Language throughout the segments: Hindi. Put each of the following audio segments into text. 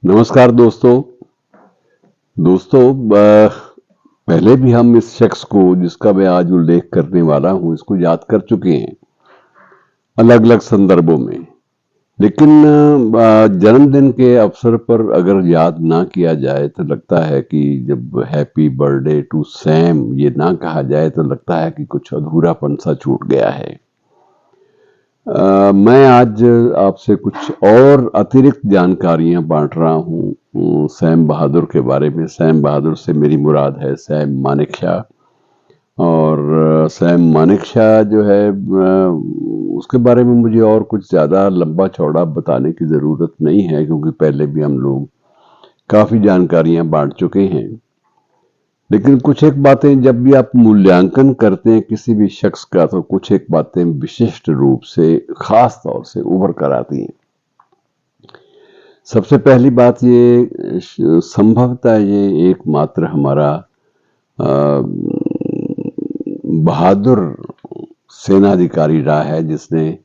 नमस्कार दोस्तों। पहले भी हम इस शख्स को जिसका मैं आज उल्लेख करने वाला हूं इसको याद कर चुके हैं अलग अलग संदर्भों में। लेकिन जन्मदिन के अवसर पर अगर याद ना किया जाए तो लगता है कि जब हैप्पी बर्थडे टू सैम ये ना कहा जाए तो लगता है कि कुछ अधूरापन सा छूट गया है। मैं आज आपसे कुछ और अतिरिक्त जानकारियां बांट रहा हूं सैम बहादुर के बारे में। सैम बहादुर से मेरी मुराद है सैम मानेकशॉ। और सैम मानेकशॉ जो है उसके बारे में मुझे और कुछ ज़्यादा लंबा चौड़ा बताने की ज़रूरत नहीं है, क्योंकि पहले भी हम लोग काफ़ी जानकारियां बांट चुके हैं। लेकिन कुछ एक बातें जब भी आप मूल्यांकन करते हैं किसी भी शख्स का तो कुछ एक बातें विशिष्ट रूप से खास तौर से उभर कर आती हैं। सबसे पहली बात ये संभवतः ये एकमात्र हमारा बहादुर सेनाधिकारी रहा है जिसने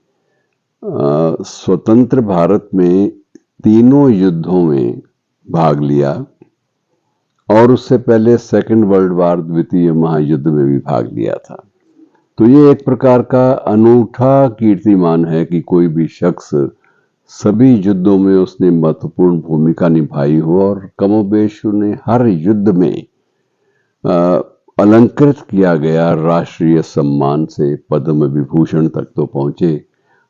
स्वतंत्र भारत में तीनों युद्धों में भाग लिया और उससे पहले सेकंड वर्ल्ड वार द्वितीय महायुद्ध में भी भाग लिया था। तो ये एक प्रकार का अनूठा कीर्तिमान है कि कोई भी शख्स सभी युद्धों में उसने महत्वपूर्ण भूमिका निभाई हो और कमोबेश उन्हें हर युद्ध में अलंकृत किया गया राष्ट्रीय सम्मान से, पद्म विभूषण तक तो पहुंचे।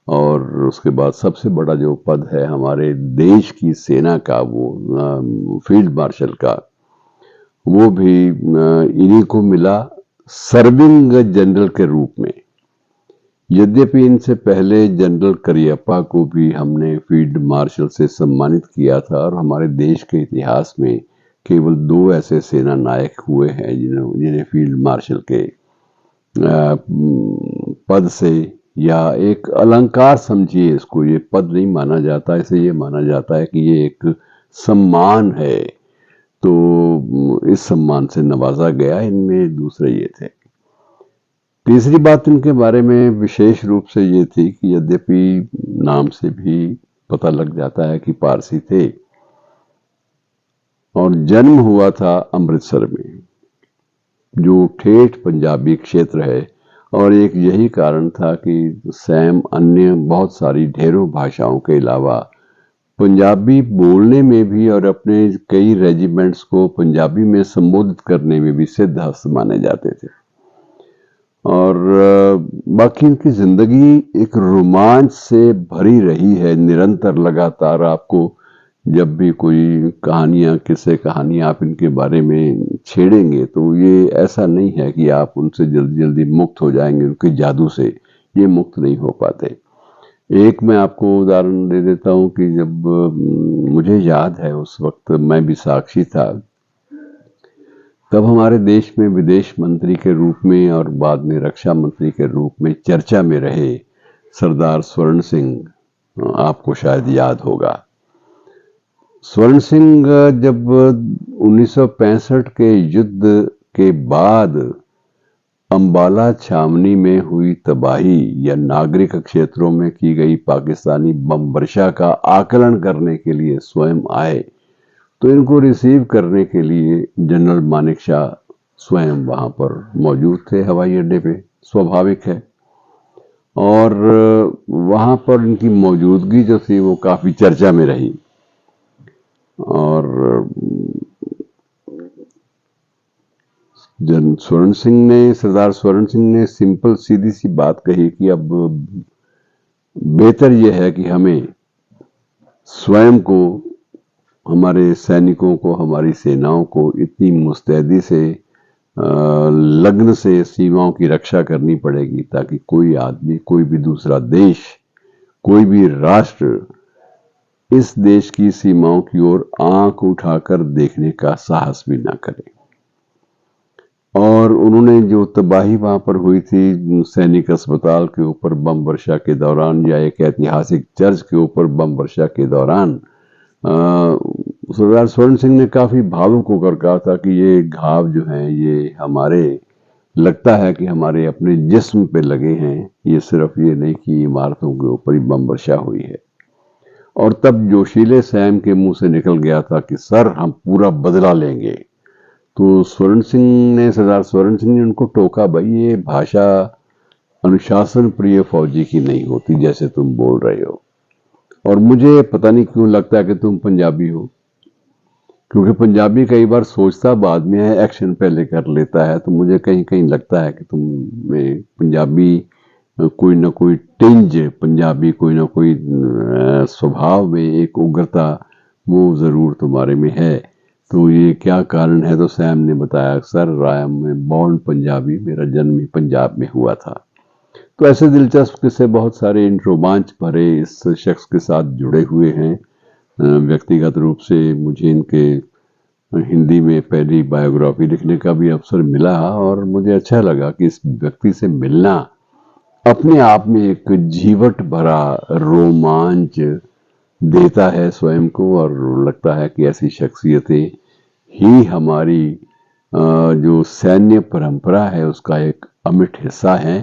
और उसके बाद सबसे बड़ा जो पद है हमारे देश की सेना का वो फील्ड मार्शल का, वो भी इन्हीं को मिला सर्विंग जनरल के रूप में। यद्यपि इनसे पहले जनरल करियप्पा को भी हमने फील्ड मार्शल से सम्मानित किया था और हमारे देश के इतिहास में केवल 2 ऐसे सेना नायक हुए हैं जिन्हें फील्ड मार्शल के पद से, या एक अलंकार समझिए इसको, ये पद नहीं माना जाता, इसे ये माना जाता है कि ये एक सम्मान है, तो इस सम्मान से नवाजा गया। इनमें दूसरे ये थे। तीसरी बात इनके बारे में विशेष रूप से ये थी कि यद्यपि नाम से भी पता लग जाता है कि पारसी थे और जन्म हुआ था अमृतसर में, जो ठेठ पंजाबी क्षेत्र है। और एक यही कारण था कि सैम अन्य बहुत सारी ढेरों भाषाओं के अलावा पंजाबी बोलने में भी और अपने कई रेजिमेंट्स को पंजाबी में संबोधित करने में भी सिद्धहस्त माने जाते थे। और बाकी इनकी जिंदगी एक रोमांच से भरी रही है निरंतर, लगातार। आपको जब भी कोई कहानियां, किस्से कहानियां आप इनके बारे में छेड़ेंगे तो ये ऐसा नहीं है कि आप उनसे जल्दी जल्दी मुक्त हो जाएंगे, उनके जादू से ये मुक्त नहीं हो पाते। एक मैं आपको उदाहरण दे देता हूँ कि जब मुझे याद है उस वक्त मैं भी साक्षी था, तब हमारे देश में विदेश मंत्री के रूप में और बाद में रक्षा मंत्री के रूप में चर्चा में रहे सरदार स्वर्ण सिंह। आपको शायद याद होगा स्वर्ण सिंह जब 1965 के युद्ध के बाद अंबाला छावनी में हुई तबाही या नागरिक क्षेत्रों में की गई पाकिस्तानी बम वर्षा का आकलन करने के लिए स्वयं आए, तो इनको रिसीव करने के लिए जनरल मानेकशॉ स्वयं वहां पर मौजूद थे हवाई अड्डे पे, स्वाभाविक है। और वहां पर इनकी मौजूदगी जो थी वो काफी चर्चा में रही। और सरदार स्वर्ण सिंह ने सिंपल सीधी सी बात कही कि अब बेहतर यह है कि हमें स्वयं को, हमारे सैनिकों को, हमारी सेनाओं को इतनी मुस्तैदी से लग्न से सीमाओं की रक्षा करनी पड़ेगी ताकि कोई आदमी, कोई भी दूसरा देश, कोई भी राष्ट्र इस देश की सीमाओं की ओर आंख उठाकर देखने का साहस भी ना करे। और उन्होंने जो तबाही वहां पर हुई थी सैनिक अस्पताल के ऊपर बम वर्षा के दौरान, या एक ऐतिहासिक चर्च के ऊपर बम वर्षा के दौरान, सरदार स्वर्ण सिंह ने काफी भावुक होकर कहा था कि ये घाव जो हैं ये हमारे, लगता है कि हमारे अपने जिस्म पे लगे हैं, ये सिर्फ ये नहीं कि इमारतों के ऊपर ही बम वर्षा हुई है। और तब जोशीले सैम के मुंह से निकल गया था कि सर हम पूरा बदला लेंगे। तो सरदार स्वर्ण सिंह ने उनको टोका, भाई ये भाषा अनुशासन प्रिय फौजी की नहीं होती जैसे तुम बोल रहे हो। और मुझे पता नहीं क्यों लगता है कि तुम पंजाबी हो, क्योंकि पंजाबी कई बार सोचता बाद में है, एक्शन पहले कर लेता है। तो मुझे कहीं कहीं लगता है कि तुम में पंजाबी कोई ना कोई टिंज, पंजाबी कोई ना कोई स्वभाव में एक उग्रता वो जरूर तुम्हारे में है। तो ये क्या कारण है? तो सैम ने बताया, sir I am born Punjabi, मेरा जन्म ही पंजाब में हुआ था। तो ऐसे दिलचस्प किस्से बहुत सारे इन रोमांच भरे इस शख्स के साथ जुड़े हुए हैं। व्यक्तिगत रूप से मुझे इनके हिंदी में पहली बायोग्राफी लिखने का भी अवसर मिला और मुझे अच्छा लगा कि इस व्यक्ति से मिलना अपने आप में एक जीवट भरा रोमांच देता है स्वयं को। और लगता है कि ऐसी शख्सियतें ही हमारी जो सैन्य परंपरा है उसका एक अमिट हिस्सा है।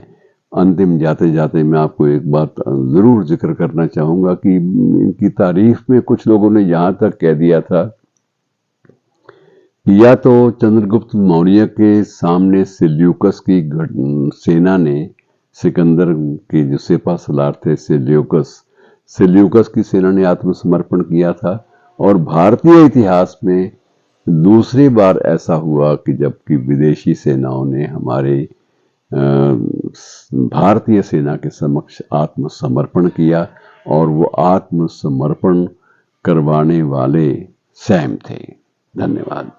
अंतिम जाते जाते मैं आपको एक बात जरूर जिक्र करना चाहूंगा कि इनकी तारीफ में कुछ लोगों ने यहाँ तक कह दिया था, या तो चंद्रगुप्त मौर्य के सामने सेल्यूकस की सेना ने, सिकंदर के जो सिपा सलार थे सेल्यूकस की सेना ने आत्मसमर्पण किया था। और भारतीय इतिहास में दूसरी बार ऐसा हुआ कि जबकि विदेशी सेनाओं ने हमारे भारतीय सेना के समक्ष आत्मसमर्पण किया, और वो आत्मसमर्पण करवाने वाले सैम थे। धन्यवाद।